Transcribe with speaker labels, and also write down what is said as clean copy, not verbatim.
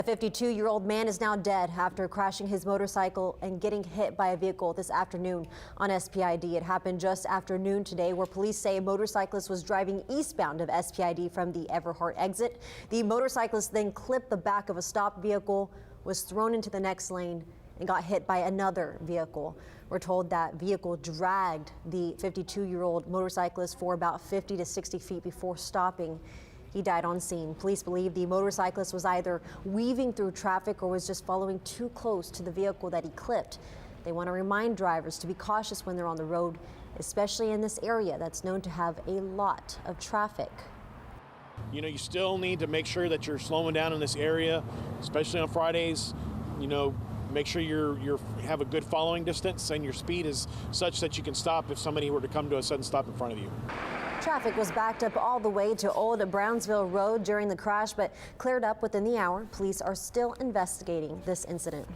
Speaker 1: A 52-year-old man is now dead after crashing his motorcycle and getting hit by a vehicle this afternoon on SPID. It happened just after noon today, where police say a motorcyclist was driving eastbound of SPID from the Everhart exit. The motorcyclist then clipped the back of a stopped vehicle, was thrown into the next lane, and got hit by another vehicle. We're told that vehicle dragged the 52-year-old motorcyclist for about 50 to 60 feet before stopping. He died on scene. Police believe the motorcyclist was either weaving through traffic or was just following too close to the vehicle that he clipped. They want to remind drivers to be cautious when they're on the road, especially in this area that's known to have a lot of traffic.
Speaker 2: You know, you still need to make sure that you're slowing down in this area, especially on Fridays. You know, make sure you have a good following distance and your speed is such that you can stop if somebody were to come to a sudden stop in front of you.
Speaker 1: Traffic was backed up all the way to Old Brownsville Road during the crash, but cleared up within the hour. Police are still investigating this incident.